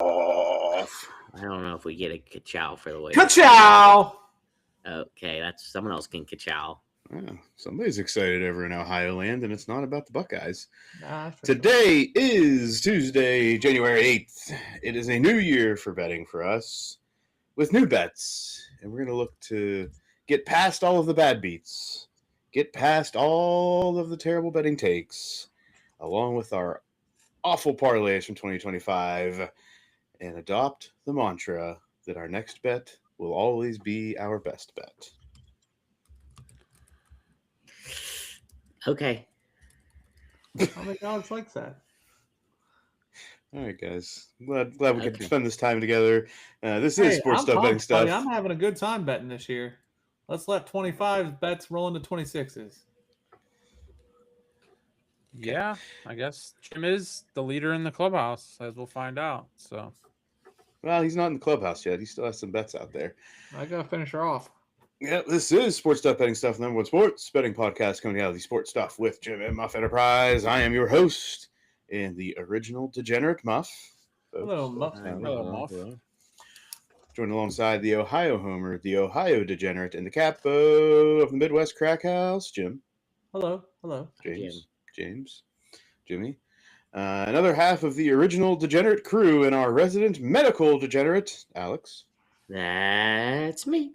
off. I don't know if we get a ka-chow for the way. Ka-chow! Okay, that's someone else can ka-chow. Yeah, somebody's excited over in Ohio land, and it's not about the Buckeyes. Nah, for Today is Tuesday, January 8th. It is a new year for betting for us with new bets, and we're going to look to get past all of the bad beats, get past all of the terrible betting takes, along with our awful parlays from 2025, and adopt the mantra that our next bet will always be our best bet. Okay. I don't think Alex likes that. All right, guys. Glad we could Okay. spend this time together. This is Sports I'm Stuff Betting pumped, buddy. Stuff. I'm having a good time betting this year. Let's let 25 bets roll into 26s. Yeah, I guess Jim is the leader in the clubhouse, as we'll find out. So, Well, he's not in the clubhouse yet. He still has some bets out there. I got to finish her off. Yeah, this is Sports Stuff Betting Stuff, number one sports betting podcast coming out of the Sports Stuff with Jim and Muff Enterprise. I am your host and the original degenerate Muff. Folks. Hello, Muff. Hello, Muff. Joined alongside the Ohio homer, the Ohio degenerate, and the capo of the Midwest Crack House, Jim. Hello. Hello. James, Jimmy. Another half of the original degenerate crew and our resident medical degenerate, Alex. That's me.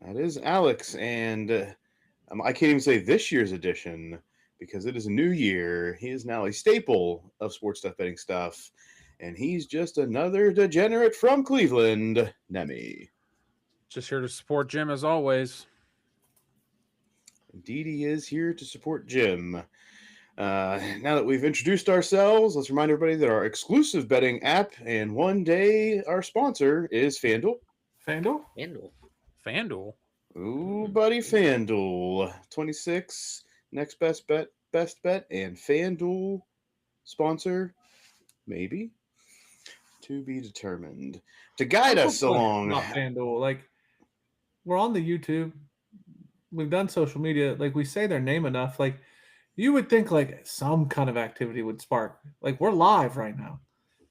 That is Alex, and I can't even say this year's edition because it is a new year. He is now a staple of Sports Stuff Betting Stuff, and he's just another degenerate from Cleveland, Nemi. just here to support Jim as always. Indeed, he is here to support Jim. Now that we've introduced ourselves, let's remind everybody that our exclusive betting app and one day our sponsor is FanDuel. FanDuel? FanDuel. Ooh, buddy, FanDuel. 26, next best bet, and FanDuel sponsor, maybe, to be determined. To guide us along. Not FanDuel. Like, we're on the YouTube. We've done social media. Like, we say their name enough. Like, you would think, like, some kind of activity would spark. Like, we're live right now.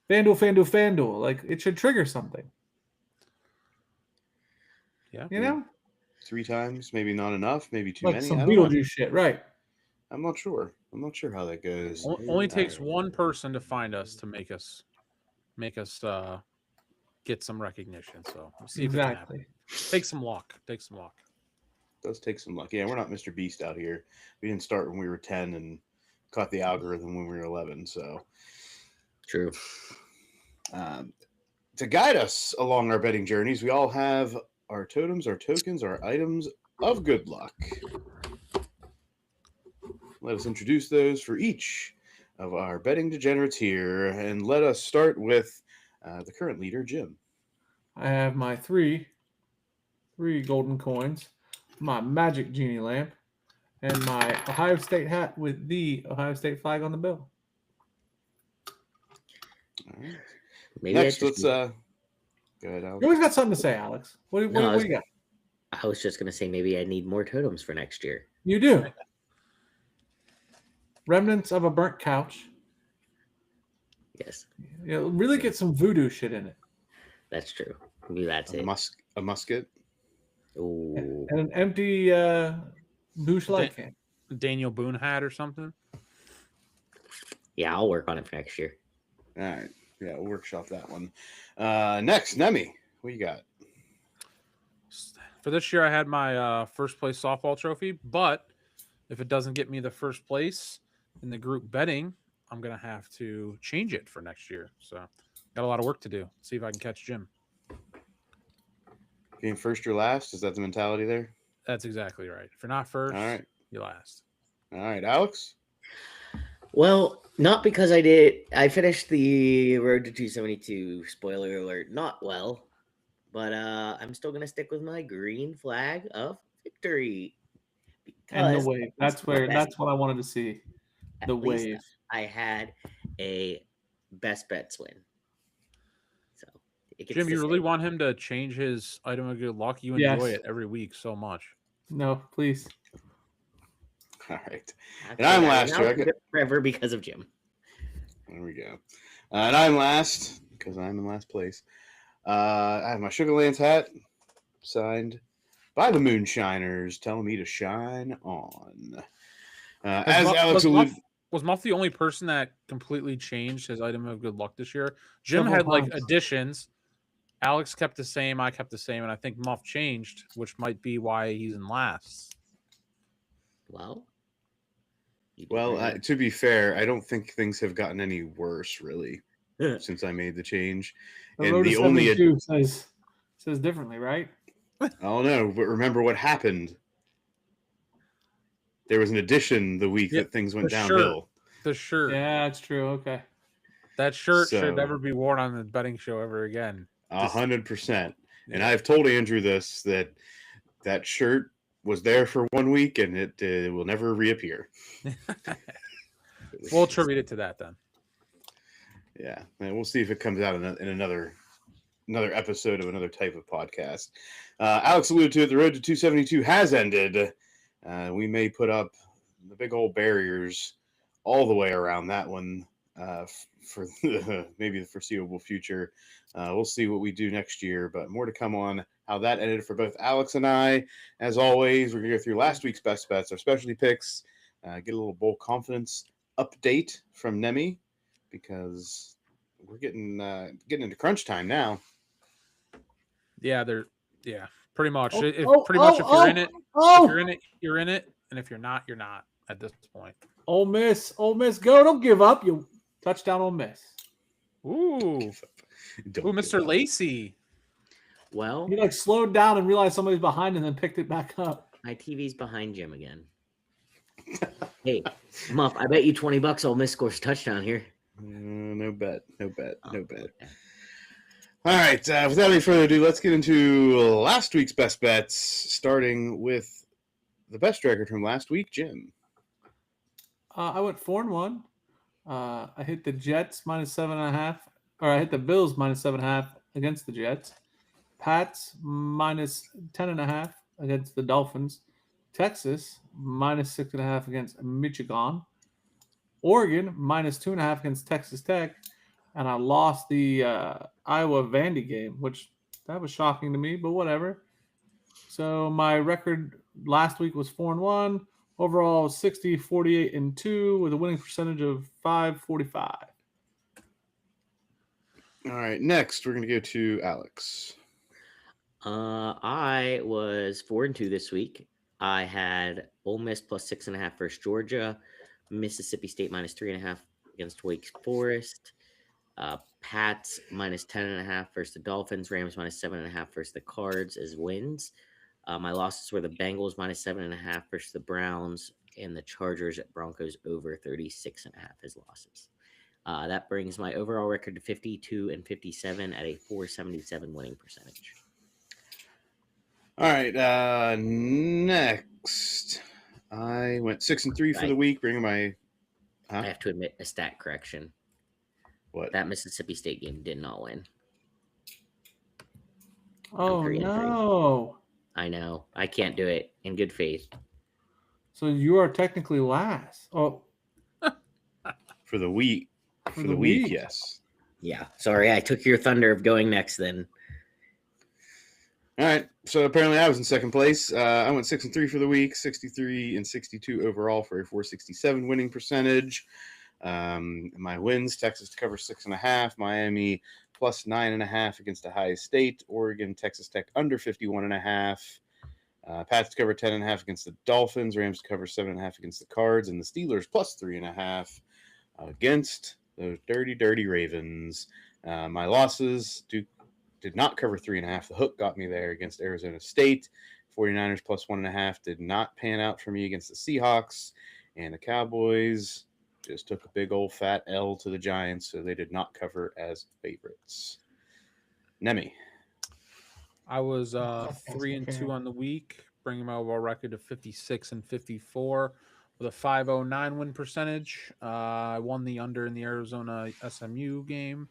FanDuel. Like, it should trigger something. Yeah. You know? 3 times, maybe not enough, maybe too like many. some I don't know. Beetlejuice shit, right? I'm not sure. I'm not sure how that goes. Only takes one person to find us to make us get some recognition. So we'll see if it can happen. Take some luck. It does take some luck. Yeah, we're not Mr. Beast out here. We didn't start when we were 10 and caught the algorithm when we were 11. So True. To guide us along our betting journeys, we all have our totems, our tokens, our items of good luck. Let us introduce those for each of our betting degenerates here, and let us start with the current leader, Jim. I have my three golden coins, my magic genie lamp, and my Ohio State hat with the Ohio State flag on the bill. All right. Maybe Next, let's go ahead, Alex. You always got something to say, Alex. What do you got? I was just gonna say maybe I need more totems for next year. You do. Remnants of a burnt couch. Yes. You know, really get some voodoo shit in it. That's true. Maybe that's it. A musket. Ooh. And an empty Boosh light can. Daniel Boone hat or something. Yeah, I'll work on it for next year. All right. Yeah, we'll workshop that one. Next, Nemi, what you got? For this year, I had my first place softball trophy, but if it doesn't get me the first place in the group betting, I'm going to have to change it for next year. So got a lot of work to do. See if I can catch Jim. Being first or last, is that the mentality there? That's exactly right. If you're not first, all right, you're last. All right, Alex? Well, not because I finished the Road to 272, spoiler alert, not well. But I'm still going to stick with my green flag of victory. And the wave. That's what I wanted to see. The wave. I had a best bets win. So, Jim, you really want him to change his item of good luck? You enjoy it every week so much. No, please. All right. And I'm last year. Forever because of Jim. There we go. And I'm last because I'm in last place. I have my Sugarlands hat signed by the Moonshiners, telling me to shine on. As Alex alluded, Was Muff the only person that completely changed his item of good luck this year? Jim Several had like times. additions. Alex kept the same. I kept the same, and I think Muff changed, which might be why he's in last. Well, you did well, very to be fair, I don't think things have gotten any worse really well. since I made the change. The And road the to only 72 says differently, right? I don't know, but remember what happened. There was an addition the week Yeah, that things went the shirt. downhill. The shirt. Yeah, that's true. Okay. That shirt So- should never be worn on the betting show ever again. 100%. And Yeah. I've told Andrew this that shirt was there for 1 week and it will never reappear. We'll attribute it to that then. Yeah, and we'll see if it comes out in another episode of another type of podcast. Alex alluded to it. The road to 272 has ended. We may put up the big old barriers all the way around that one for maybe the foreseeable future. We'll see what we do next year, but more to come on how that ended for both Alex and I. As always, we're going to go through last week's best bets, our specialty picks, get a little bowl confidence update from Nemi, because we're getting into crunch time now. Yeah, pretty much. Oh, If you're in it, oh! if you're in it, you're in it, and if you're not, you're not at this point. Ole Miss, go! Don't give up. You touchdown, Ole Miss. Ooh, Don't Mr. give up. Lacey. Well, He like slowed down and realized somebody's behind and then picked it back up. my TV's behind Jim again. Hey, Muff, I bet you $20 Ole Miss scores a touchdown here. No bet. Oh, Okay. okay. All right. Without any further ado, let's get into last week's best bets, starting with the best record from last week, Jim. I went 4-1. I hit the Jets -7.5, or I hit the Bills -7.5 against the Jets. Pats -10.5 against the Dolphins. Texas -6.5 against Michigan. Oregon -2.5 against Texas Tech. And I lost the Iowa Vandy game, which that was shocking to me, but whatever. So my record last week was 4-1. Overall, 60, 48, and 2 with a winning percentage of 545. All right. Next, we're going to go to Alex. I was 4-2 this week. I had Ole Miss +6.5 versus Georgia, Mississippi State -3.5 against Wake Forest, Pats -10.5 versus the Dolphins, Rams -7.5 versus the Cards as wins. My losses were the Bengals -7.5 versus the Browns, and the Chargers at Broncos over 36.5 as losses. That brings my overall record to 52-57 at a 477 winning percentage. All right. Next, I went 6-3 for the week, bringing my. I have to admit a stat correction. What? That Mississippi State game did not win. Oh, 3-3. no. I know. I can't do it in good faith. So you are technically last. Oh, For the week. For the week, yes. Yeah. Sorry, I took your thunder of going next then. All right. So apparently I was in second place. I went 6-3 for the week, 63-62 overall for a 467 winning percentage. My wins: Texas to cover 6.5, Miami +9.5 against Ohio State, Oregon, Texas Tech under 51.5, Pats to cover 10.5 against the Dolphins, Rams to cover 7.5 against the Cards, and the Steelers +3.5 against those dirty Ravens. My losses: Duke did not cover 3.5. The hook got me there against Arizona State. 49ers +1.5 did not pan out for me against the Seahawks, and the Cowboys just took a big old fat L to the Giants, so they did not cover as favorites. Nemi. I was 3-2 on the week, bringing my overall record to 56-54 with a 509 win percentage. I won the under in the Arizona SMU game,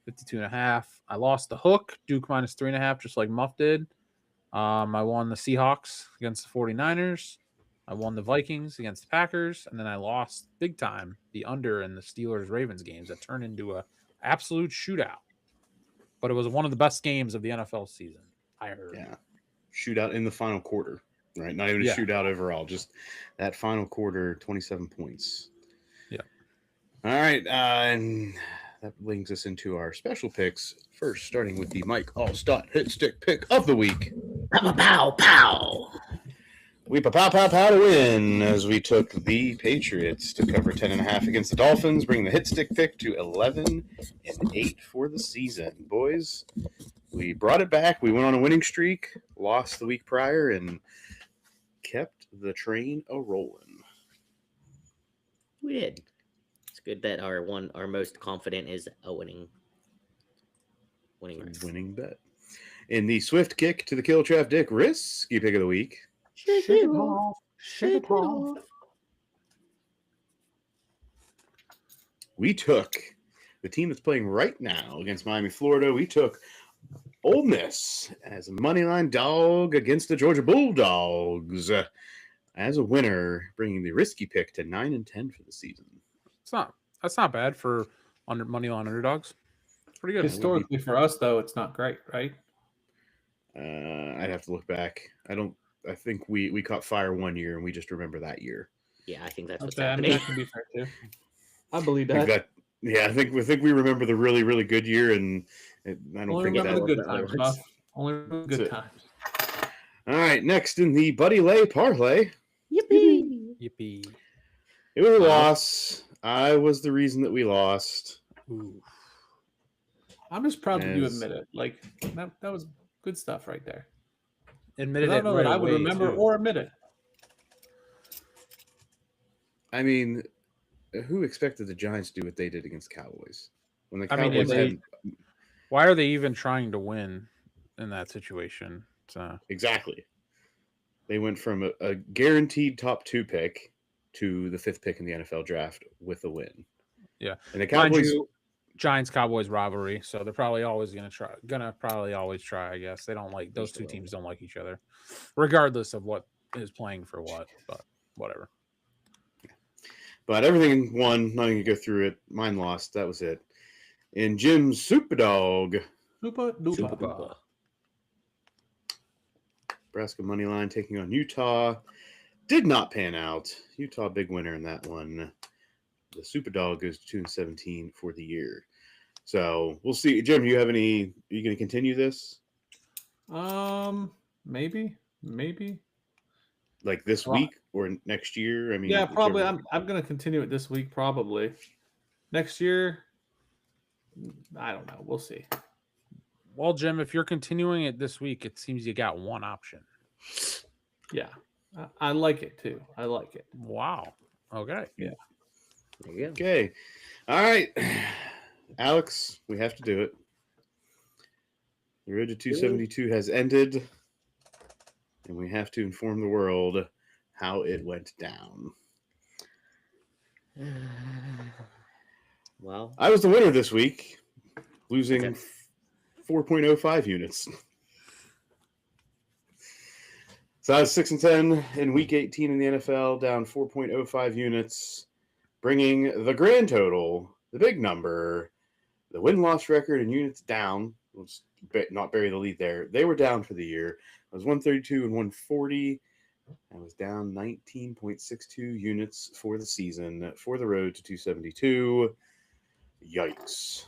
52.5. I lost the hook, Duke -3.5, just like Muff did. I won the Seahawks against the 49ers. I won the Vikings against the Packers, and then I lost big time the under in the Steelers-Ravens games that turned into a absolute shootout. But it was one of the best games of the NFL season, I heard. Yeah. Shootout in the final quarter, right? Not even a Yeah. shootout overall, just that final quarter, 27 points. Yeah. All right. And that brings us into our special picks. First, starting with the Mike Allstott hit stick pick of the week. Pow, pow, pow. We pow to win as we took the Patriots to cover 10.5 against the Dolphins, bringing the hit stick pick to 11-8 for the season. Boys, we brought it back. We went on a winning streak, lost the week prior, and kept the train a rolling. We did. It's good that our most confident is a winning race. Winning bet. In the swift kick to the kill trap Dick risky pick of the week. Shake it off. Shake it off. We took the team that's playing right now against Miami, Florida. We took Ole Miss as a moneyline dog against the Georgia Bulldogs as a winner, bringing the risky pick to 9-10 for the season. That's not bad for moneyline underdogs. It's pretty good. Historically, for us though, it's not great, right? I'd have to look back. I think we caught fire one year, and we just remember that year. Yeah, I think that's what's Okay, I mean, happening. that can be fair too. I believe I think that. I think we remember the really, really good year, and I don't Only think remember that. the good times, Buff. Only remember the good times. All right, next in the Buddy Lay parlay, Yippee! Yippee. it was a loss. I was the reason that we lost. Ooh. I'm just proud that you As- admit it. Like that was good stuff right there. Admitted I it don't know right that I would away, remember too. or admit it. I mean, who expected the Giants to do what they did against the Cowboys? When the I mean, Cowboys if had Why are they even trying to win in that situation? So exactly, they went from a guaranteed top 2 pick to the 5th pick in the NFL draft with a win. yeah, And the mind Cowboys. you, Giants Cowboys rivalry, so they're probably always gonna probably always try. I guess they don't like those two teams don't like each other, regardless of what is playing for what. But whatever. But everything won. Not even gonna go through it. Mine lost. That was it. And Jim's Superdog, Super duper. Super. Nebraska money line taking on Utah, did not pan out. Utah big winner in that one. The Superdog goes to 2-17 for the year. So we'll see. Jim, you have any? Are you going to continue this? Maybe. Like this week or next year? I mean, Yeah, probably. whichever. I'm gonna continue it this week, probably. Next year, I don't know. We'll see. Well, Jim, if you're continuing it this week, it seems you got one option. Yeah, I like it too. I like it. Wow. Okay. Yeah. There you go. Okay. All right. Alex, we have to do it. The road to 272 has ended, and we have to inform the world how it went down. Well, I was the winner this week, losing 4.05 units. So I was 6-10 in week 18 in the NFL, down 4.05 units, bringing the grand total, the big number, the win-loss record and units down. Let's not bury the lead there. They were down for the year. I was 132 and 140. I was down 19.62 units for the season for the road to 272. Yikes.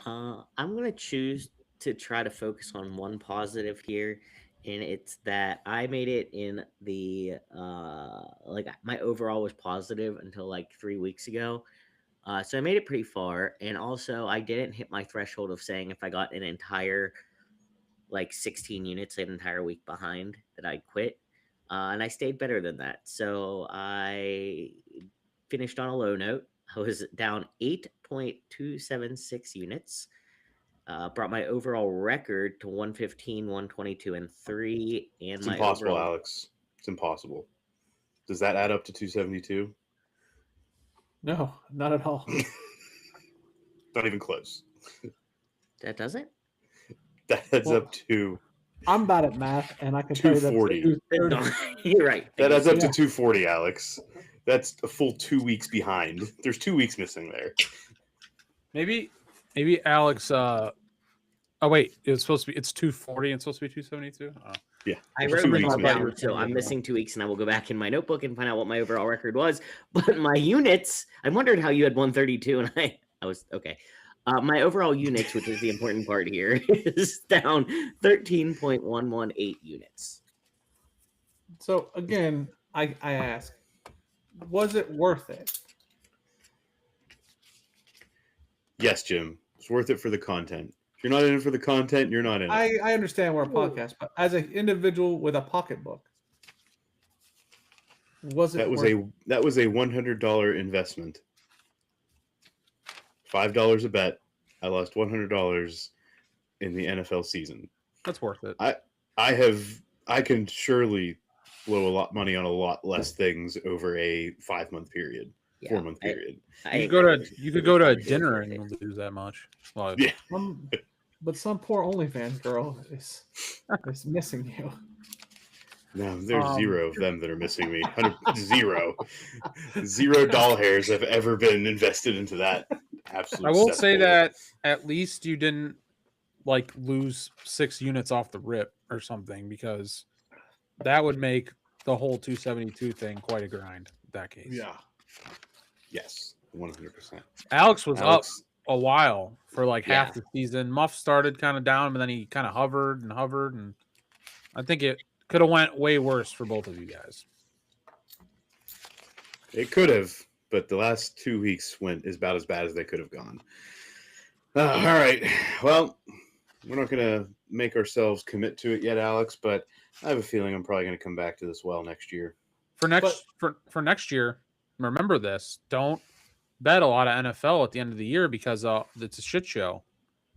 I'm going to choose to try to focus on one positive here, and it's that I made it in the like my overall was positive until like 3 weeks ago. So I made it pretty far, and also I didn't hit my threshold of saying if I got an entire like 16 units an entire week behind that I'd quit. And I stayed better than that. So I finished on a low note. I was down 8.276 units. Brought my overall record to 115, 122, and 3. And It's my impossible, overall... Alex. It's impossible. Does that add up to 272? No, not at all. Not even close. That doesn't? That adds Well- up to I'm bad at math, and I can tell you that's 240. 230. You're right. That adds up to Yeah. 240, Alex. That's a full 2 weeks behind. There's 2 weeks missing there. Maybe Alex. Oh wait, it's 240 and it's supposed to be 272. Oh. Yeah. I there's wrote 2 it weeks all missing. down, so I'm missing 2 weeks, and I will go back in my notebook and find out what my overall record was. But my units, I wondered how you had 132, and I was okay. My overall units, which is the important part here, is down 13.118 units. So again, I ask, was it worth it? Yes, Jim. It's worth it for the content. If you're not in it for the content, you're not in it. I understand we're a podcast, but as an individual with a pocketbook, was it That was worth that was a $100 investment. $5 a bet. I lost $100 in the NFL season. That's worth it. I can surely blow a lot of money on a lot less things over a 5-month period, 4-month period. You could go to a dinner and lose that much. Well, Yeah. But some poor OnlyFans girl is missing you. No, there's zero of them that are missing me. Zero. Zero doll hairs have ever been invested into that. Absolute. I will say that at least you didn't like lose 6 units off the rip or something, because that would make the whole 272 thing quite a grind in that case. Yeah. Yes, 100%. Alex was up a while for like half the season. Muff started kind of down, but then he kind of hovered, and I think it could have went way worse for both of you guys. It could have, but the last 2 weeks went about as bad as they could have gone. All right. Well, we're not going to make ourselves commit to it yet, Alex, but I have a feeling I'm probably going to come back to this well next year. For next year, remember this: don't bet a lot of NFL at the end of the year, because it's a shit show.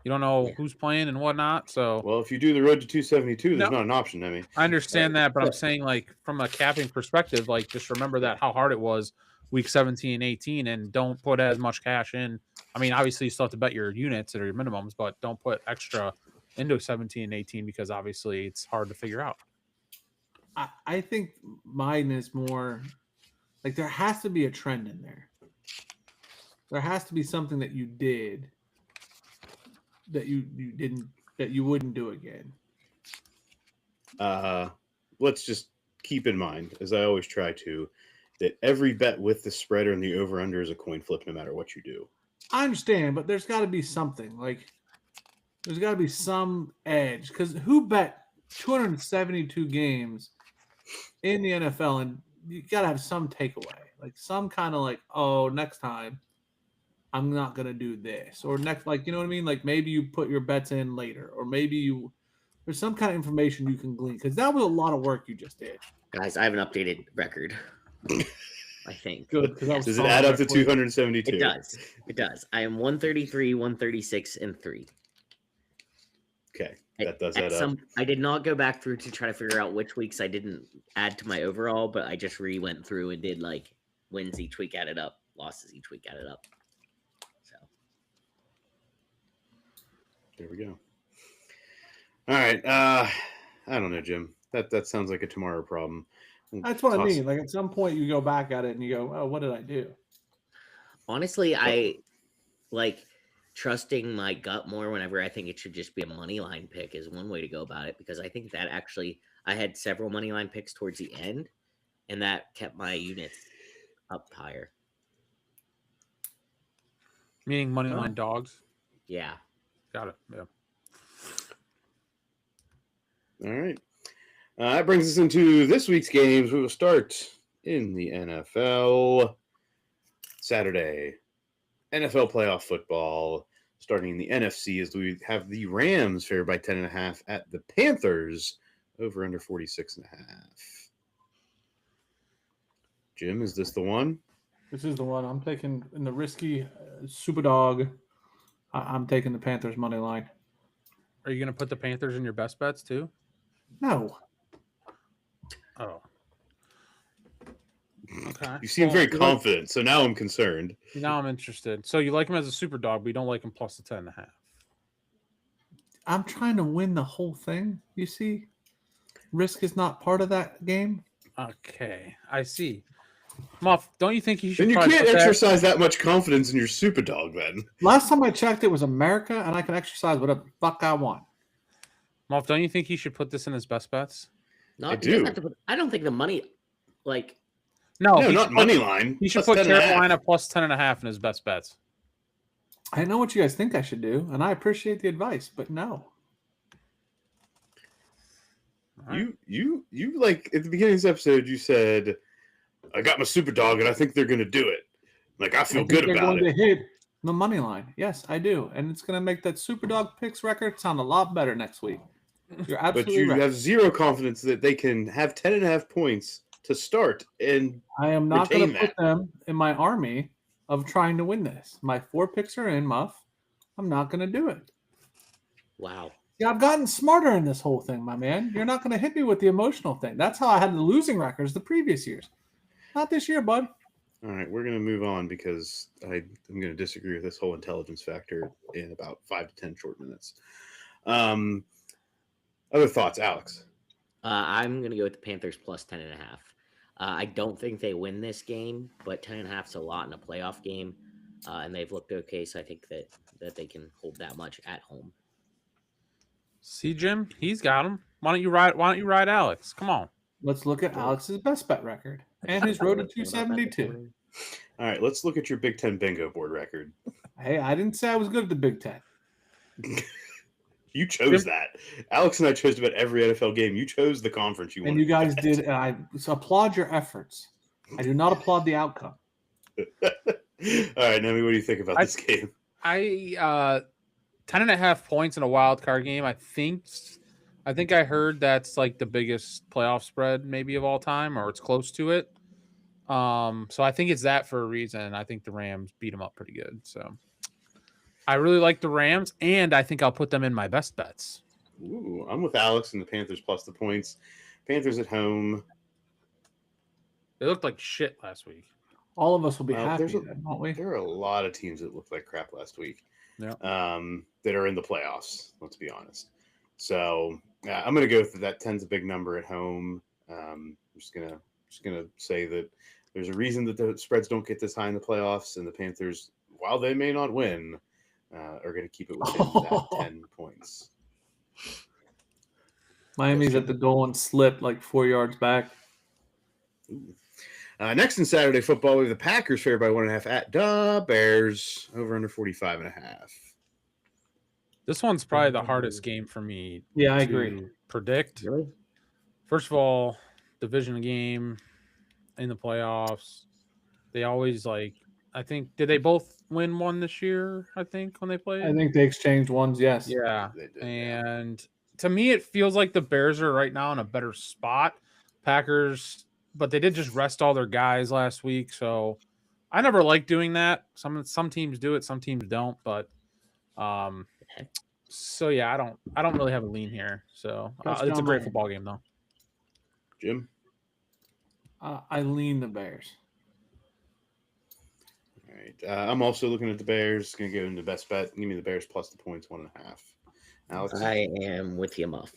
You don't know who's playing and whatnot. So, well, if you do the road to 272, there's not an option to me. I understand that, but I'm saying, like, from a capping perspective, like, just remember that how hard it was week 17 and 18, and don't put as much cash in. I mean, obviously you still have to bet your units or your minimums, but don't put extra into 17 and 18, because obviously it's hard to figure out. I think mine is more like there has to be a trend in there. There has to be something that you did that you didn't, that you wouldn't do again. Let's just keep in mind, as I always try to, that every bet with the spreader and the over-under is a coin flip no matter what you do. I understand, but there's got to be something. Like, there's got to be some edge. Because who bet 272 games in the NFL, and you got to have some takeaway. Like, some kind of like, oh, next time I'm not going to do this. Or next, like, you know what I mean? Like, maybe you put your bets in later. Or maybe there's some kind of information you can glean. Because that was a lot of work you just did. Guys, I have an updated record. I think. Good. Does it add up to 272? It does. It does. I am 133, 136, and 3. Okay. That does add up. I did not go back through to try to figure out which weeks I didn't add to my overall, but I just went through and did like wins each week added up, losses each week added up. So there we go. All right. I don't know, Jim. That sounds like a tomorrow problem. That's what I mean. Like, at some point you go back at it and you go, oh, what did I do? Honestly, I like trusting my gut more whenever I think it should just be a money line pick is one way to go about it, because I think that actually I had several money line picks towards the end, and that kept my units up higher. Meaning money line dogs? Yeah. Got it. Yeah. All right. That brings us into this week's games. We will start in the NFL. Saturday, NFL playoff football, starting in the NFC, as we have the Rams favored by 10.5 at the Panthers, over under 46.5. Jim, is this the one? This is the one I'm taking in the risky super dog. I'm taking the Panthers money line. Are you going to put the Panthers in your best bets too? No. Oh. Okay. You seem very confident, so now I'm concerned. Now I'm interested. So you like him as a super dog, but you don't like him plus the 10.5. I'm trying to win the whole thing. You see, risk is not part of that game. Okay, I see. Muff, don't you think you should Then you probably can't put that? exercise that much confidence in your super dog, then. Last time I checked, it was America, and I can exercise whatever the fuck I want. Muff, don't you think he should put this in his best bets? Not, I he doesn't do. have to put, I don't think the money, like, No, No, he not should money put, line. He should plus put 10.5. Carolina plus 10.5 in his best bets. I know what you guys think I should do, and I appreciate the advice, but no. You like at the beginning of this episode, you said, "I got my super dog, and I think they're going to do it. Like I feel think good they're about going it." to hit the money line. Yes, I do, and it's going to make that Superdog picks record sound a lot better next week. You're But absolutely you right. have zero confidence that they can have 10.5 points to start, and I am not going to retain put them in my army of trying to win this. My 4 picks are in, Muff. I'm not going to do it. wow. Yeah, I've gotten smarter in this whole thing, my man. You're not going to hit me with the emotional thing. That's how I had the losing records the previous years. Not this year, bud. all right, we're going to move on because I'm going to disagree with this whole intelligence factor in about 5 to 10 short minutes. Other thoughts, Alex? I'm going to go with the Panthers plus 10.5. I don't think they win this game, but 10.5 is a lot in a playoff game, and they've looked okay. So I think that they can hold that much at home. See, Jim, he's got him. Why don't you ride Alex? Come on. Let's look at Alex's best bet record and his road to 272. All right, let's look at your Big Ten bingo board record. Hey, I didn't say I was good at the Big Ten. You chose that. Alex and I chose about every NFL game. You chose the conference you wanted. And you guys did, and I applaud your efforts. I do not applaud the outcome. All right, Nemi, what do you think about this game? 10.5 points in a wild card game. I think I heard that's like the biggest playoff spread maybe of all time, or it's close to it. So I think it's that for a reason. I think the Rams beat them up pretty good. So I really like the Rams, and I think I'll put them in my best bets. Ooh, I'm with Alex and the Panthers plus the points. Panthers at home. They looked like shit last week. All of us will be happy, there's a- then, won't we? There are a lot of teams that looked like crap last week. Yeah. That are in the playoffs. Let's be honest. So I'm going to go with that. 10's a big number at home. I'm just gonna say that there's a reason that the spreads don't get this high in the playoffs, and the Panthers, while they may not win, are going to keep it within that 10 points. Miami's at the goal and slipped like 4 yards back. Ooh. Next in Saturday football, we have the Packers favored by 1.5 at the Bears, over under 45.5. This one's probably the hardest game for me. Yeah, I to agree. Predict. Really? First of all, division game in the playoffs. They always I think, did they both win one this year? I think when they played. I think they exchanged ones, yes. Yeah, They did, and to me, it feels like the Bears are right now in a better spot. Packers, but they did just rest all their guys last week, so I never like doing that. Some teams do it, some teams don't, but so yeah, I don't really have a lean here. So it's a Touchdown great Miami. football game though. Jim? I lean the Bears. All right. I'm also looking at the Bears. Going to go into best bet. Give me the Bears plus the points, 1.5. Alex? I am with you, Muff.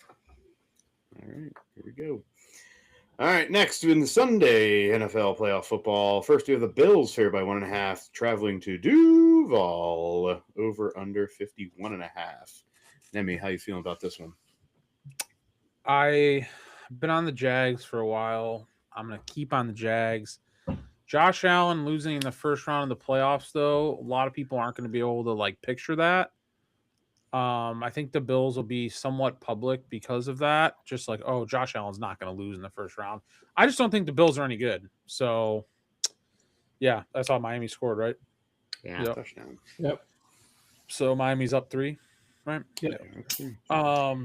All right. Here we go. All right. Next, in the Sunday NFL playoff football, first we have the Bills favored by 1.5, traveling to Duval, over under 51.5. Nemi, how you feeling about this one? I've been on the Jags for a while. I'm going to keep on the Jags. Josh Allen losing in the first round of the playoffs, though, a lot of people aren't going to be able to picture that. I think the Bills will be somewhat public because of that. Just like, oh, Josh Allen's not going to lose in the first round. I just don't think the Bills are any good. So, yeah, that's how Miami scored, right? Yeah. Yep. Touchdown. Yep. So Miami's up 3, right? Yep. I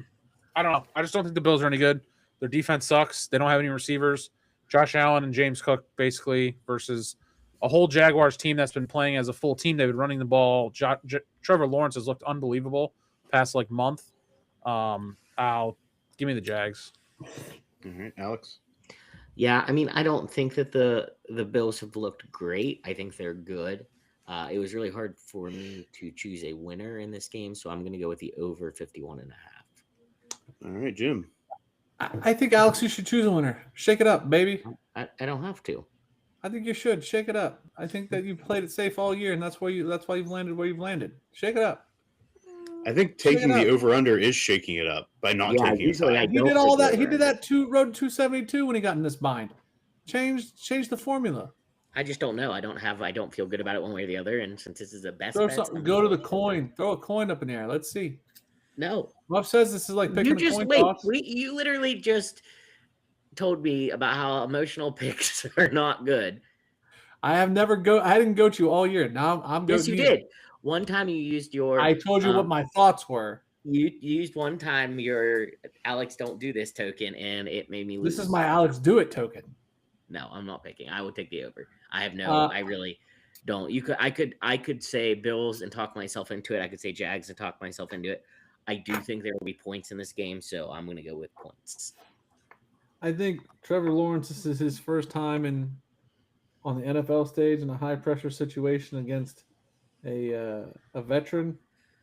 don't know. I just don't think the Bills are any good. Their defense sucks. They don't have any receivers. Josh Allen and James Cook basically versus a whole Jaguars team that's been playing as a full team. They've been running the ball. Trevor Lawrence has looked unbelievable past month. I'll give me the Jags. All right, Alex? Yeah, I mean, I don't think that the Bills have looked great. I think they're good. It was really hard for me to choose a winner in this game, so I'm going to go with the over 51.5. All right, Jim. I think, Alex, you should choose a winner. Shake it up, baby. I don't have to. I think you should shake it up. I think that you played it safe all year, and that's why you've landed where you've landed. Shake it up. I think Shake taking it the up. over-under is shaking it up by not Yeah, taking a usually side. He don't did all take that. He did over. that road to 272 when he got in this bind. Change the formula. I just don't know. I don't feel good about it one way or the other. And since this is a best Throw bet, something. Go to the coin. Throw a coin up in the air. Let's see. No, Muff says this is like picking you a just coin wait. toss. You literally just told me about how emotional picks are not good. I didn't go to you all year. Now I'm going. Yes, you did. One time you used your. I told you what my thoughts were. You used one time your Alex don't do this token, and it made me lose. This is my Alex do it token. No, I'm not picking. I would take the over. I have I really don't. I could say Bills and talk myself into it. I could say Jags and talk myself into it. I do think there will be points in this game, so I'm going to go with points. I think Trevor Lawrence, this is his first time on the NFL stage in a high pressure situation against a veteran.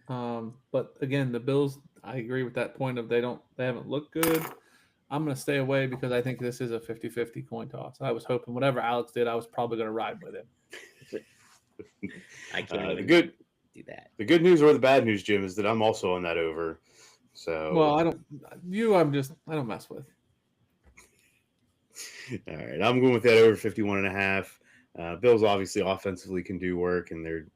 But again, the Bills, I agree with that point of they haven't looked good. I'm going to stay away because I think this is a 50-50 coin toss. I was hoping whatever Alex did, I was probably going to ride with him. I can't even do that. The good news or the bad news, Jim, is that I'm also on that over. So well, I don't mess with. All right, I'm going with that over 51.5. Bills obviously offensively can do work, and their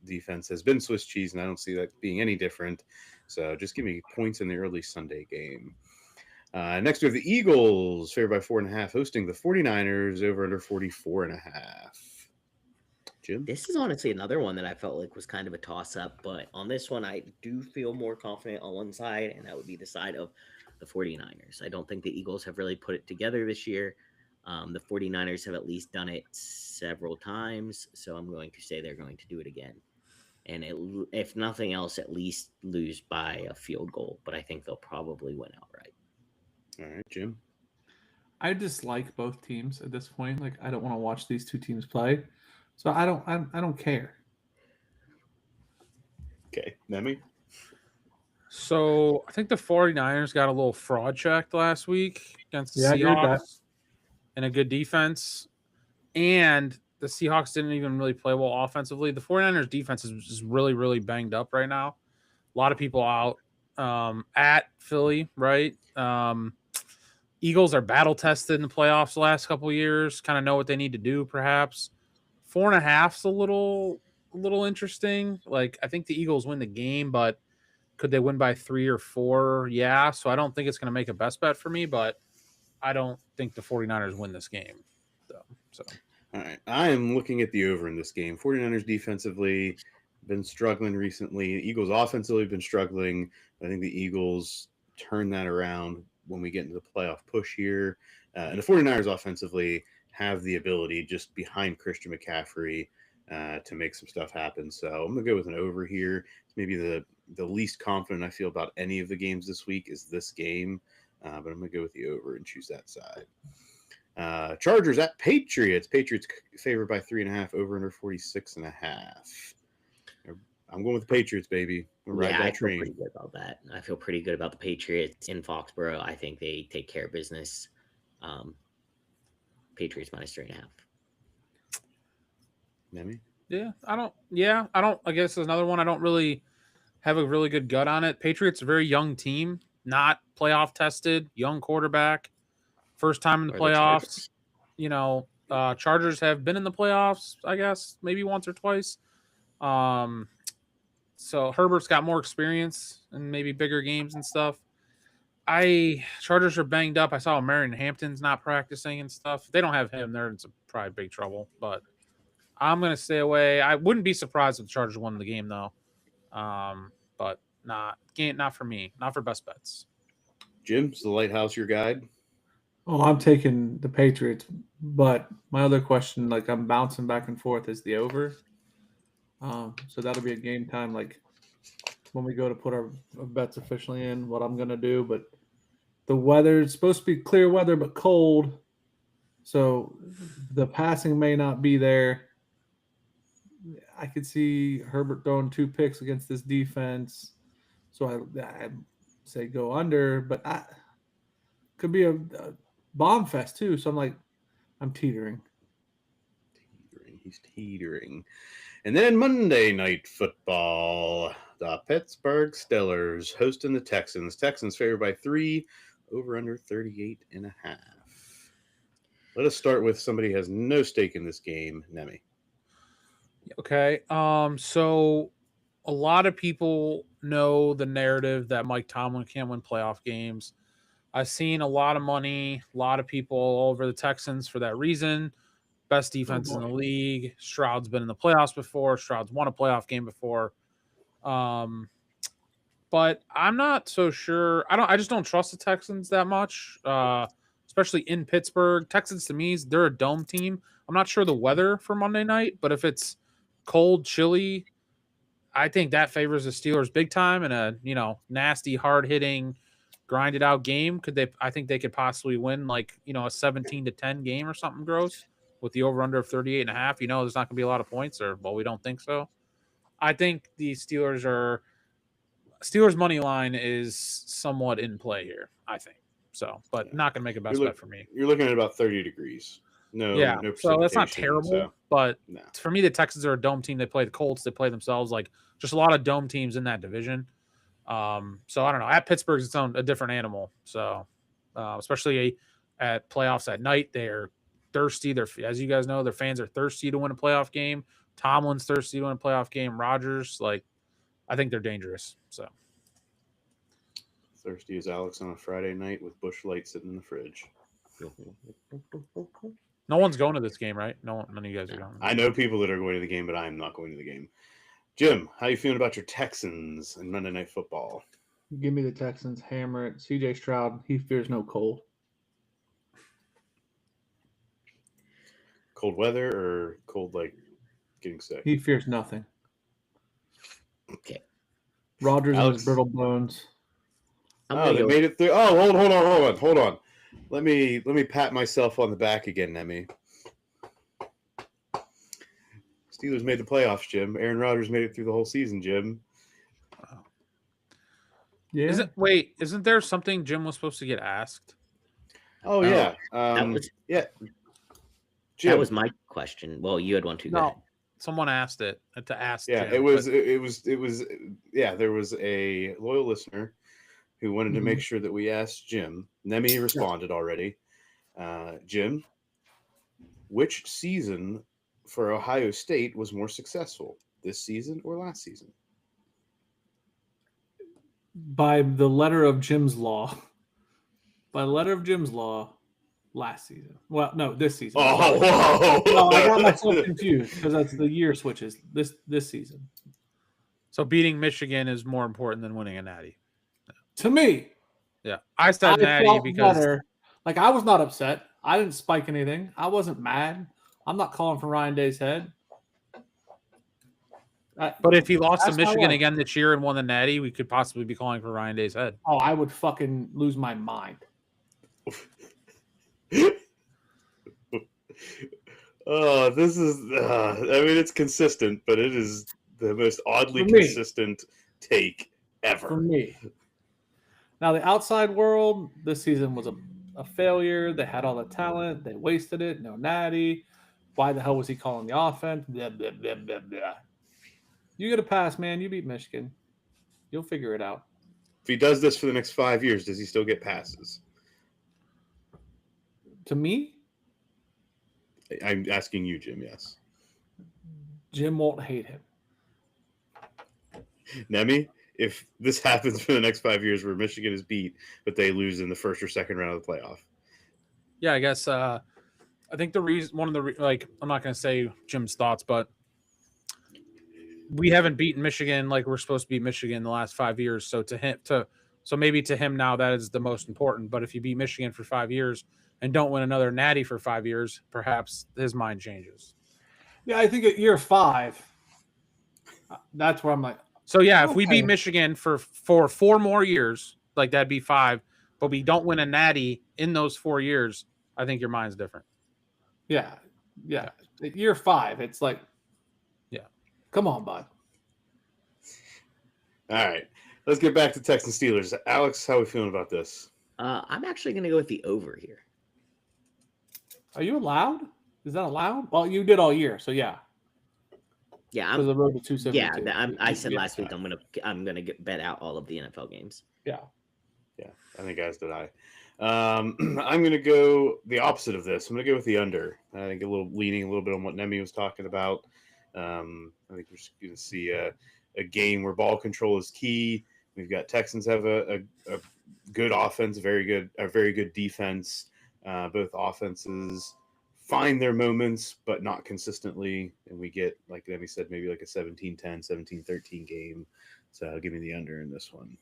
defense has been Swiss cheese, and I don't see that being any different. So just give me points in the early Sunday game. Next, we have the Eagles, favored by 4.5, hosting the 49ers over under 44.5. Jim? This is honestly another one that I felt like was kind of a toss-up, but on this one, I do feel more confident on one side, and that would be the side of the 49ers. I don't think the Eagles have really put it together this year. The 49ers have at least done it several times, so I'm going to say they're going to do it again. And if nothing else, at least lose by a field goal, but I think they'll probably win outright. All right, Jim. I dislike both teams at this point. Like I don't want to watch these two teams play, so I don't care. Okay, Nemi? So I think the 49ers got a little fraud checked last week against the Yeah, I agree with that. Seahawks and a good defense. And the Seahawks didn't even really play well offensively. The 49ers defense is just really, really banged up right now. A lot of people out at Philly, right? Eagles are battle tested in the playoffs the last couple of years, kind of know what they need to do, perhaps. 4.5's a little interesting. Like, I think the Eagles win the game, but could they win by 3 or 4? Yeah. So I don't think it's going to make a best bet for me, but I don't think the 49ers win this game. So All right. I am looking at the over in this game. 49ers defensively been struggling recently. Eagles offensively been struggling. I think the Eagles turn that around when we get into the playoff push here. And the 49ers offensively have the ability just behind Christian McCaffrey to make some stuff happen. So I'm going to go with an over here. It's maybe the least confident I feel about any of the games this week is this game. But I'm going to go with the over and choose that side. Chargers at Patriots. Patriots favored by 3.5, over under 46.5. I'm going with the Patriots, baby. I feel pretty good about that. I feel pretty good about the Patriots in Foxborough. I think they take care of business. Patriots minus 3.5. Nemi? I guess there's another one. I don't really have a really good gut on it. Patriots, a very young team, not playoff tested, young quarterback, first time in the playoffs. Chargers have been in the playoffs, I guess, maybe once or twice. So Herbert's got more experience and maybe bigger games and stuff. Chargers are banged up. I saw Marion Hampton's not practicing and stuff. If they don't have him, they're in probably big trouble. But I'm going to stay away. I wouldn't be surprised if the Chargers won the game, though. But not for me. Not for best bets. Jim's the lighthouse, your guide? Oh, I'm taking the Patriots. But my other question, like I'm bouncing back and forth, is the over. So that'll be a game time, like when we go to put our bets officially in, what I'm going to do. But the weather, it's supposed to be clear weather, but cold. So the passing may not be there. I could see Herbert throwing 2 picks against this defense. So I say go under, but could be a bomb fest too. So I'm teetering. He's teetering. And then Monday Night Football. The Pittsburgh Steelers hosting the Texans. Texans favored by 3, over under 38.5. Let us start with somebody who has no stake in this game, Nemi. Okay. So a lot of people know the narrative that Mike Tomlin can't win playoff games. I've seen a lot of money, a lot of people all over the Texans for that reason. Best defense in the league. Stroud's been in the playoffs before. Stroud's won a playoff game before. But I'm not so sure. I just don't trust the Texans that much. Especially in Pittsburgh. Texans to me, they're a dome team. I'm not sure the weather for Monday night, but if it's cold, chilly, I think that favors the Steelers big time in a, nasty, hard-hitting, grinded out game. I think they could possibly win a 17-10 game or something gross with the over under of 38.5. There's not gonna be a lot of points, we don't think so. I think the Steelers money line is somewhat in play here, I think. So, but not gonna make a best bet for me. You're looking at about 30 degrees. No so that's not terrible. So, but for me, the Texans are a dome team. They play the Colts. They play themselves. Just a lot of dome teams in that division. So I don't know. At Pittsburgh, it's a different animal. So especially at playoffs at night, they're thirsty. As you guys know, their fans are thirsty to win a playoff game. Tomlin's thirsty to win a playoff game. Rodgers, I think they're dangerous. So thirsty as Alex on a Friday night with Busch Light sitting in the fridge. No one's going to this game, right? None of you guys are going. I know people that are going to the game, but I'm not going to the game. Jim, how you feeling about your Texans and Monday Night Football? Give me the Texans. Hammer it. CJ Stroud, he fears no cold. Cold weather or cold getting sick? He fears nothing. Okay. Rodgers and his brittle bones. They made it through. Oh, hold on. Let me pat myself on the back again, Nemi. Steelers made the playoffs, Jim. Aaron Rodgers made it through the whole season, Jim. Wow. Yeah. Isn't there something Jim was supposed to get asked? Oh yeah. Yeah. Jim. That was my question. Well, you had one too. No, someone asked it to ask. Yeah, Jim, it was. Yeah, there was a loyal listener who wanted to make sure that we asked Jim. Nemi responded already. Jim, which season for Ohio State was more successful, this season or last season? By the letter of Jim's law. By the letter of Jim's law, last season. Well, no, this season. Oh, whoa. No, I got myself confused because that's the year switches this season. So beating Michigan is more important than winning a natty. To me. Yeah. I said natty because better. I was not upset. I didn't spike anything. I wasn't mad. I'm not calling for Ryan Day's head. But if he lost to Michigan again this year and won the natty, we could possibly be calling for Ryan Day's head. Oh, I would fucking lose my mind. Oh, this is. It's consistent, but it is the most oddly consistent take ever. For me. Now, the outside world, this season was a failure. They had all the talent. They wasted it. No natty. Why the hell was he calling the offense? Blah, blah, blah, blah, blah. You get a pass, man. You beat Michigan. You'll figure it out. If he does this for the next 5 years, does he still get passes? To me? I'm asking you, Jim, yes. Jim won't hate him. Nemi, if this happens for the next 5 years where Michigan is beat, but they lose in the first or second round of the playoff. Yeah, I guess I think the reason, I'm not going to say Jim's thoughts, but we haven't beaten Michigan like we're supposed to beat Michigan in the last 5 years. So maybe to him now that is the most important. But if you beat Michigan for 5 years and don't win another natty for 5 years, perhaps his mind changes. Yeah, I think at year 5, that's where I'm like. So yeah, if we beat Michigan for 4 more years, that'd be 5, but we don't win a natty in those 4 years, I think your mind's different. Yeah. At year 5, it's like. Yeah. Come on, bud. All right, let's get back to Texans Steelers. Alex, how are we feeling about this? I'm actually going to go with the over here. Are you allowed? Is that allowed? Well, you did all year, so yeah. Yeah, Because the road to 272. yeah. I said Yeah, last week I'm gonna bet out all of the NFL games. Yeah. Yeah, I think as did I. I'm going to go the opposite of this. I'm going to go with the under. I think leaning a little bit on what Nemi was talking about. I think we're just going to see a game where ball control is key. We've got Texans have a good offense, a very good defense. Both offenses find their moments, but not consistently. And we get, like Nemi said, maybe like a 17-10, 17-13 game. So give me the under in this one.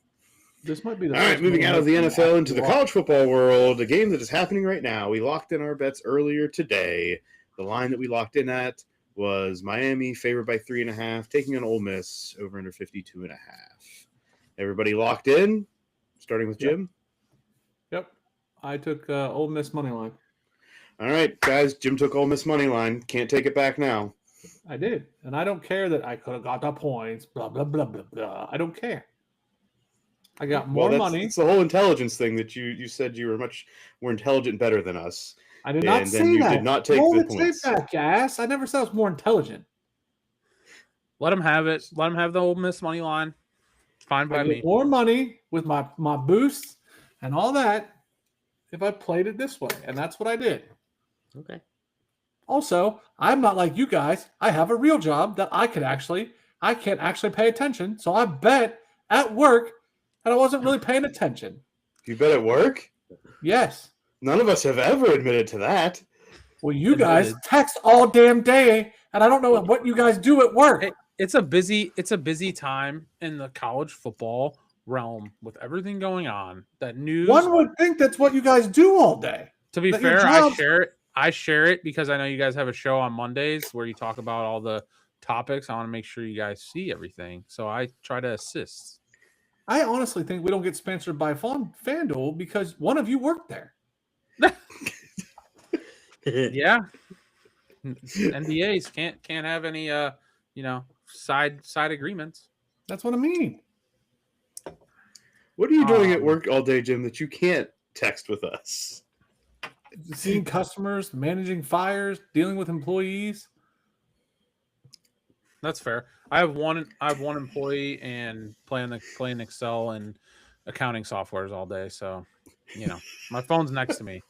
This might be the All right, moving out of the NFL into the college football world, a game that is happening right now. We locked in our bets earlier today. The line that we locked in at was Miami favored by 3.5, taking on Ole Miss over under 52.5. Everybody locked in, starting with Jim. Yep. I took Ole Miss money line. All right, guys, Jim took Ole Miss money line. Can't take it back now. I did. And I don't care that I could have got the points, blah, blah, blah, blah, blah. I don't care. I got more money. It's the whole intelligence thing that you said you were much more intelligent, better than us. I did not say that. And then you did not take the points. Back, ass. I never said I was more intelligent. Let him have it. Let him have the Ole Miss money line. Fine by me. More money with my boosts and all that if I played it this way. And that's what I did. Okay. Also, I'm not like you guys. I have a real job that I can't actually pay attention. So I bet at work and I wasn't really paying attention. You bet at work? Yes. None of us have ever admitted to that. Well, you guys text all damn day, and I don't know what you guys do at work. It's a busy time in the college football realm with everything going on. That news. One would think that's what you guys do all day. To be fair, I share it because I know you guys have a show on Mondays where you talk about all the topics. I want to make sure you guys see everything, so I try to assist. I honestly think we don't get sponsored by FanDuel because one of you worked there. Yeah. NDAs can't have any side agreements. That's what I mean. What are you doing at work all day, Jim, that you can't text with us? Seeing customers, managing fires, dealing with employees. That's fair. I have one employee and playing Excel and accounting softwares all day. So, my phone's next to me.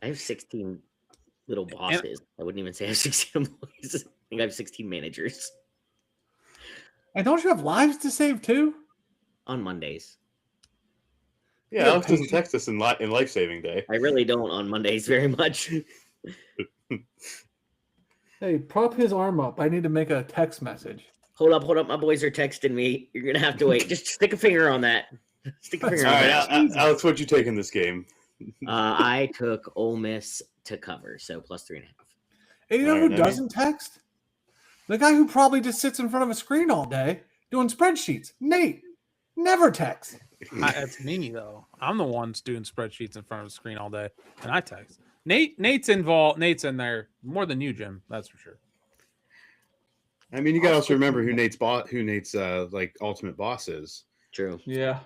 I have 16 little bosses. I wouldn't even say I have 16 employees. I think I have 16 managers. And don't you have lives to save too? On Mondays. Yeah, Alex doesn't text us in life-saving day. I really don't on Mondays very much. Hey, prop his arm up. I need to make a text message. Hold up. My boys are texting me. You're going to have to wait. Just stick a finger on that. Stick a finger on that. All right, Alex, what'd you take in this game? I took Ole Miss to cover, so plus 3.5. And you know who doesn't text? The guy who probably just sits in front of a screen all day doing spreadsheets. Nate never texts. That's me though. I'm the one's doing spreadsheets in front of the screen all day, and I text. Nate's involved. Nate's in there more than you, Jim. That's for sure. I mean, you got to also remember who Nate's like ultimate boss is. True. Yeah.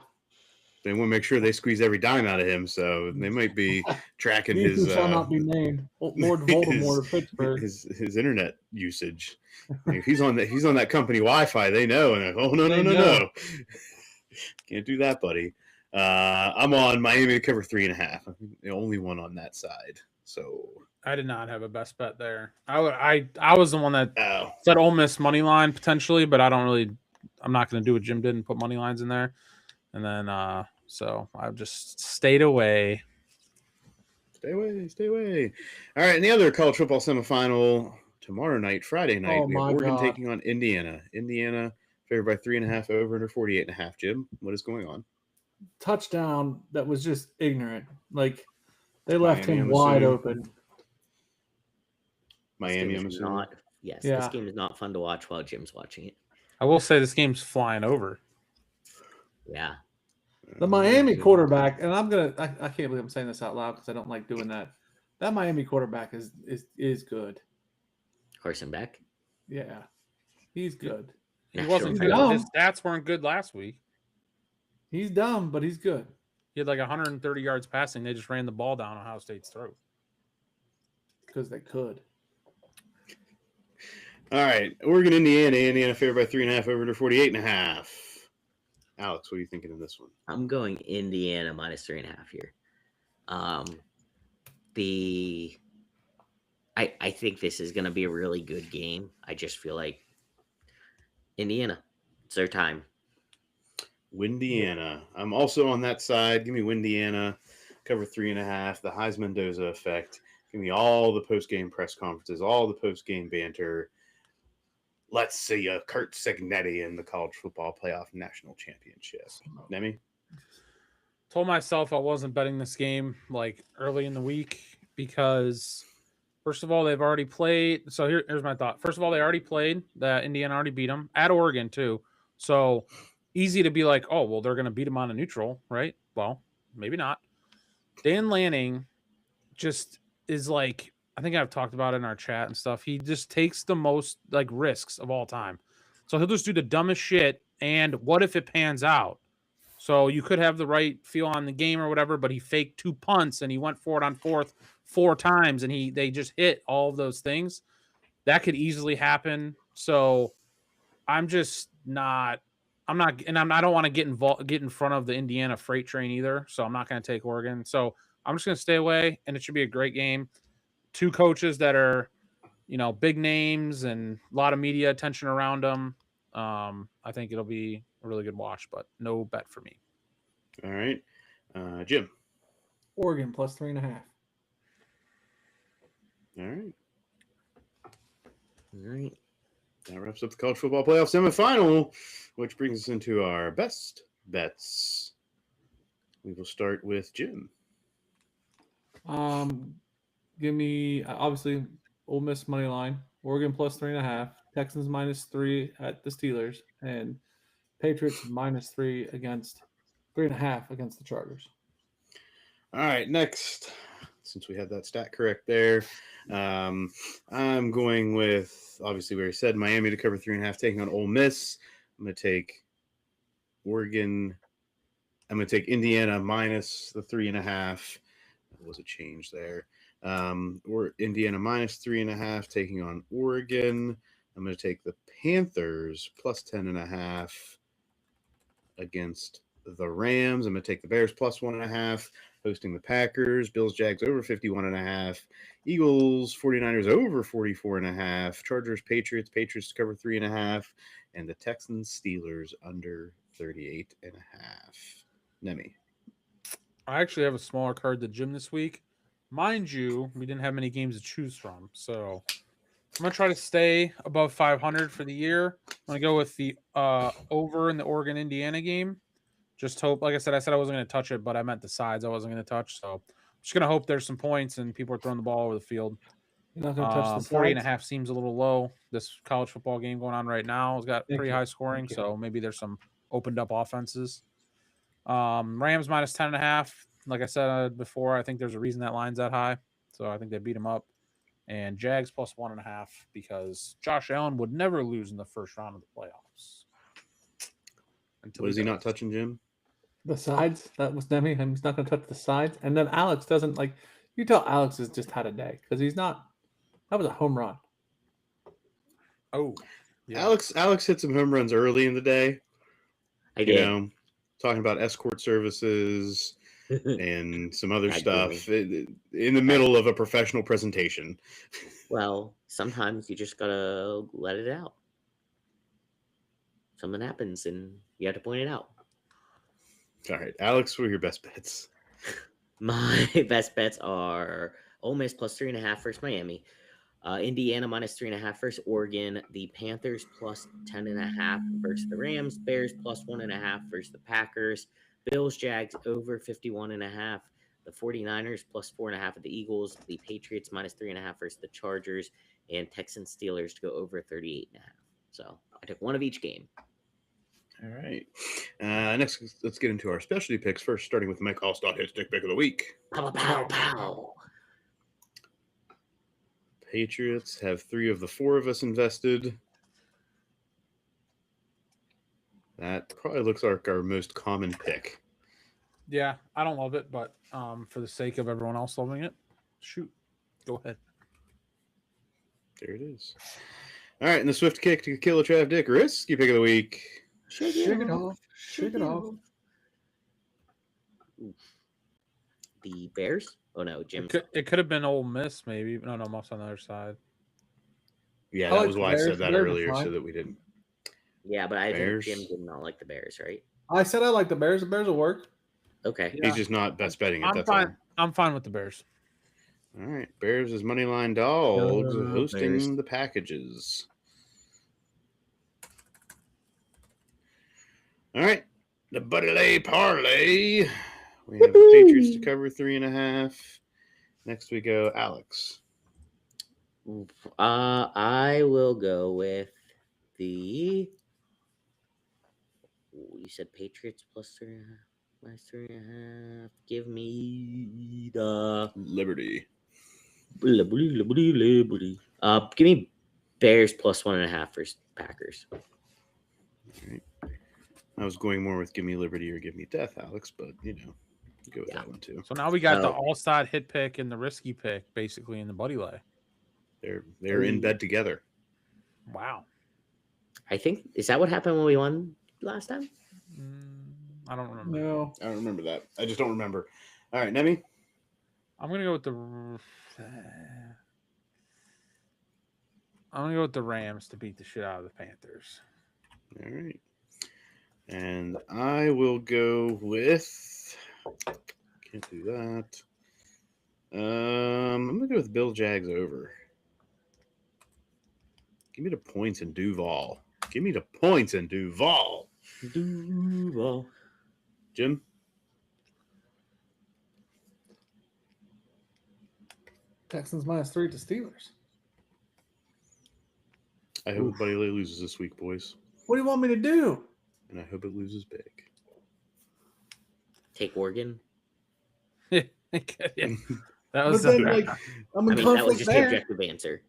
They want to make sure they squeeze every dime out of him, so they might be tracking his. Shall not be named. Lord Voldemort of Pittsburgh. His internet usage. If he's on that company Wi-Fi, they know. And no. Can't do that, buddy. I'm on Miami to cover 3.5. I'm the only one on that side. So I did not have a best bet there. I was the one that said Ole Miss money line potentially, but I'm not going to do what Jim did and put money lines in there. And then so I've just stayed away. Stay away. All right, and the other college football semifinal tomorrow night, Friday night, we have Oregon taking on Indiana. Indiana favored by 3.5 over under 48.5. Jim, what is going on? Touchdown that was just ignorant. Like they left him wide open. Miami, I'm assuming. This game is not fun to watch while Jim's watching it. I will say this game's flying over. Yeah. The Miami quarterback, and I can't believe I'm saying this out loud because I don't like doing that. That Miami quarterback is good. Carson Beck? Yeah. He's good. He National wasn't He's good. dumb. His stats weren't good last week. He's dumb, but he's good. He had like 130 yards passing. They just ran the ball down Ohio State's throat. Because they could. All right, Oregon, Indiana. Indiana favored by 3.5 over to 48.5. Alex, what are you thinking in this one? I'm going Indiana minus 3.5 here. I think this is going to be a really good game. I just feel like Indiana, it's their time. Windiana. I'm also on that side. Give me Windiana. Cover 3.5. The Heisman Mendoza effect. Give me all the post-game press conferences, all the post-game banter. Let's see a Kurt Signetti in the college football playoff national championship. Nemi? Told myself I wasn't betting this game like early in the week because first of all, they've already played. So here's my thought. First of all, they already played. That Indiana already beat them at Oregon too. So easy to be like, oh, well, they're going to beat them on a neutral, right? Well, maybe not. Dan Lanning just is like, I think I've talked about it in our chat and stuff. He just takes the most like risks of all time. So he'll just do the dumbest shit. And what if it pans out? So you could have the right feel on the game or whatever, but he faked 2 punts and he went for it on fourth 4 times and they just hit all of those things. That could easily happen. So I'm just not and I don't want to get in front of the Indiana freight train either. So I'm not going to take Oregon. So I'm just going to stay away, and it should be a great game. 2 coaches that are, big names and a lot of media attention around them. I think it'll be a really good watch, but no bet for me. All right. Jim? Oregon plus 3.5. All right. All right. That wraps up the college football playoff semifinal, which brings us into our best bets. We will start with Jim. Give me obviously Ole Miss money line, Oregon plus 3.5, Texans minus 3 at the Steelers, and Patriots minus 3 against 3.5 against the Chargers. All right, next, since we had that stat correct there, I'm going with, obviously, we already said Miami to cover 3.5, taking on Ole Miss. I'm going to take Oregon. I'm going to take Indiana minus the 3.5. That was a change there. Or Indiana minus 3.5, taking on Oregon. I'm going to take the Panthers plus 10.5 against the Rams. I'm going to take the Bears plus 1.5, hosting the Packers. Bills, Jags over 51.5. Eagles, 49ers over 44.5. Chargers, Patriots to cover 3.5. And the Texans, Steelers under 38.5. Nemi. I actually have a smaller card than Jim this week. Mind you, we didn't have many games to choose from. So I'm going to try to stay above 500 for the year. I'm going to go with the over in the Oregon-Indiana game. Just hope, like I said I wasn't going to touch it, but I meant the sides I wasn't going to touch. So I'm just going to hope there's some points and people are throwing the ball over the field. You're not going to touch the 40.5 seems a little low. This college football game going on right now has got pretty high scoring. So maybe there's some opened up offenses. Rams minus 10.5. Like I said before, I think there's a reason that line's that high. So I think they beat them up. And Jags plus 1.5 because Josh Allen would never lose in the first round of the playoffs. What is he not touching, Jim? The sides. That was Demi. He's not going to touch the sides. And then Alex doesn't like. You tell Alex has just had a day because he's not. That was a home run. Oh, yeah. Alex hit some home runs early in the day. I did. Talking about escort services and some other I stuff in the middle of a professional presentation. Well, sometimes you just gotta let it out. Something happens and you have to point it out. All right, Alex, what are your best bets? My best bets are Ole Miss plus 3.5 versus Miami, Indiana minus 3.5 versus Oregon, the Panthers plus 10.5 versus the Rams, Bears plus 1.5 versus the Packers, Bills, Jags over 51.5, the 49ers plus 4.5 of the Eagles, the Patriots minus 3.5 versus the Chargers, and Texans Steelers to go over 38.5. So I took one of each game. All right. Next, let's get into our specialty picks. First, starting with Mike Allstott, his stick pick of the week. Pow, pow, pow. Patriots have 3 of the 4 of us invested. That probably looks like our most common pick. Yeah, I don't love it, but for the sake of everyone else loving it, shoot, go ahead. There it is. All right, and the swift kick to kill a Trav Dick. Risky pick of the week. Shake it off. Shake it off. The Bears? Oh no, Jim. It could have been Ole Miss, maybe. No, Moss on the other side. Yeah, I that like was the why I Bears. said that Bears are earlier, so fine. that we didn't. Yeah, but I Bears? think Jim did not like the Bears, right? I said I like the Bears. The Bears will work. Okay. Yeah. He's just not best betting it. I'm That's fine. I'm fine with the Bears. all. All right, Bears is moneyline dogs Go hosting Bears. the packages. All right, the Buddy Lay parlay. We have the Patriots to cover 3.5. Next we go Alex. I will go with the. You said Patriots plus 3.5. Minus 3.5. Give me the Liberty. Liberty. Give me Bears plus 1.5 for Packers. All right. I was going more with give me Liberty or give me death, Alex, but you know, go with Yeah. that one too. So now we got the Oh. all-side hit pick and the risky pick, basically in the buddy lay. They're in bed together. Wow. I think is that what happened when we won last time? I don't remember. No. I don't remember that. I just don't remember. All right, Nemi. I'm gonna go with the. I'm gonna go with the Rams to beat the shit out of the Panthers. All right. And I will go with. Can't do that. I'm gonna go with Bill Jags over. Give me the points in Duval. Give me the points in Duval. Duval. Jim. Texans minus 3 to Steelers. I hope Buddy Lay loses this week, boys. What do you want me to do? And I hope it loses big. Take Oregon. Yeah. That was But then, a- like, I'm I in mean, that was conflict just the there. objective answer.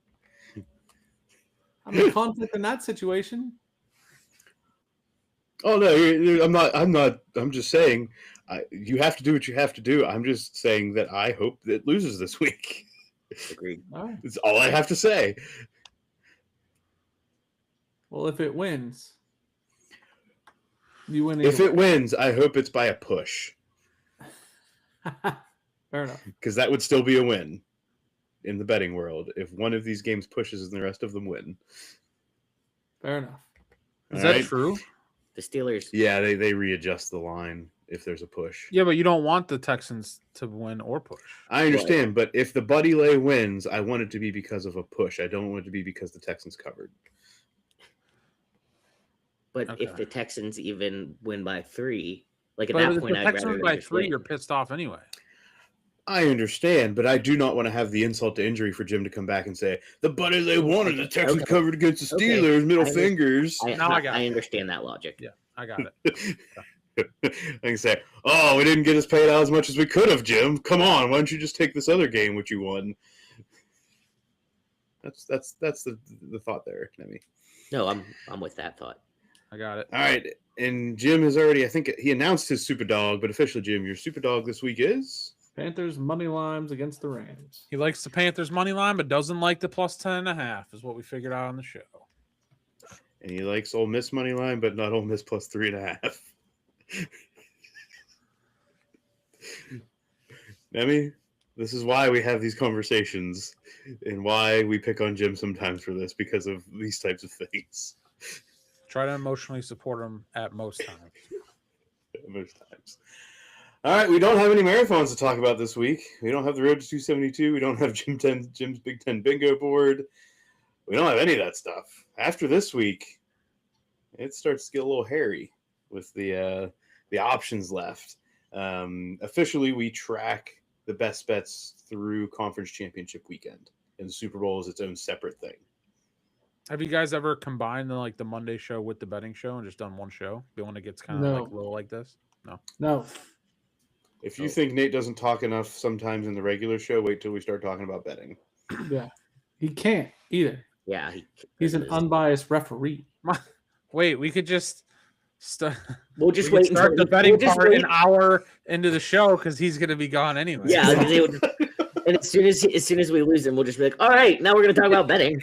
I'm in conflict in that situation. Oh no, I'm not. I'm just saying, you have to do what you have to do. I'm just saying that I hope that it loses this week. Agreed. All right. It's all I have to say. Well, if it wins, you win. If it wins, I hope it's by a push, Fair enough. because that would still be a win in the betting world if one of these games pushes and the rest of them win. Fair enough. Is All that right? true? The Steelers. Yeah, they readjust the line if there's a push. Yeah, but you don't want the Texans to win or push. I understand, but if the Buddy Lay wins, I want it to be because of a push. I don't want it to be because the Texans covered. But Okay. if the Texans even win by 3, like at But that if point, the I'd rather Texans them by just 3, win. you're pissed off anyway. I understand, but I do not want to have the insult to injury for Jim to come back and say the Buddy Lay won and the Texans Okay. covered against the Okay. Steelers. Middle I under- fingers. Now I got I it. understand that logic. Yeah, I got it. I can say, "Oh, we didn't get us paid out as much as we could have, Jim. Come on, why don't you just take this other game which you won?" That's the thought there, Nemi. No, I'm with that thought. I got it. All right, and Jim has already. I think he announced his super dog, but officially, Jim, your super dog this week is Panthers money lines against the Rams. He likes the Panthers money line, but doesn't like the plus 10.5, is what we figured out on the show. and he likes Ole Miss money line, but not Ole Miss plus 3.5. Nemi, this is why we have these conversations and why we pick on Jim sometimes for this, because of these types of things. Try to emotionally support him at most times. Most times. All right, we don't have any marathons to talk about this week. We don't have the Road to 272. We don't have Jim's Big Ten bingo board. We don't have any of that stuff. After this week, it starts to get a little hairy with the options left. Officially, we track the best bets through conference championship weekend, and the Super Bowl is its own separate thing. Have you guys ever combined the Monday show with the betting show and just done one show? The one that gets kind of No. like low like this? No. If you think Nate doesn't talk enough sometimes in the regular show, wait till we start talking about betting. Yeah. He can't either. Yeah, He's an unbiased referee. Wait, we could just We'll just we wait can start until the betting we'll just part wait. an hour into the show because he's going to be gone anyway. Yeah, and as soon as we lose him, we'll just be like, all right, now we're gonna talk about betting.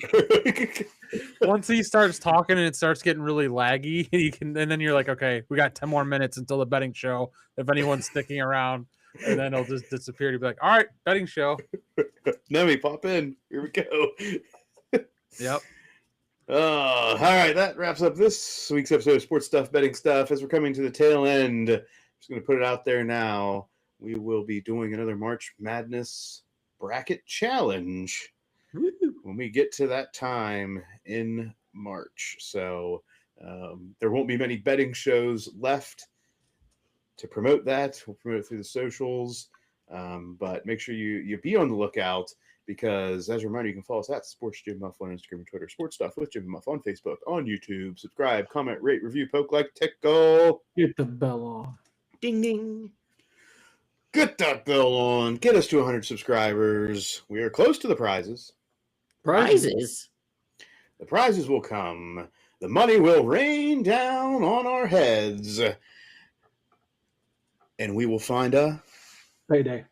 Once he starts talking and it starts getting really laggy, and then you're like, okay, we got 10 more minutes until the betting show. If anyone's sticking around, and then he'll just disappear. To be like, all right, betting show. Nemi, pop in. Here we go. Yep. All right, that wraps up this week's episode of Sports Stuff, Betting Stuff. As we're coming to the tail end, I'm just going to put it out there now. We will be doing another March Madness bracket challenge when we get to that time in March. So there won't be many betting shows left to promote that. We'll promote it through the socials, but make sure you be on the lookout, because as a reminder, you can follow us at Sports Jim Muff on Instagram and Twitter, Sports Stuff with Jim Muff on Facebook, on YouTube. Subscribe, comment, rate, review, poke like tickle. Get the bell on. Ding ding. Get that bell on. Get us to 100 subscribers. We are close to the prizes. Prizes. The prizes will come. The money will rain down on our heads. And we will find a Payday.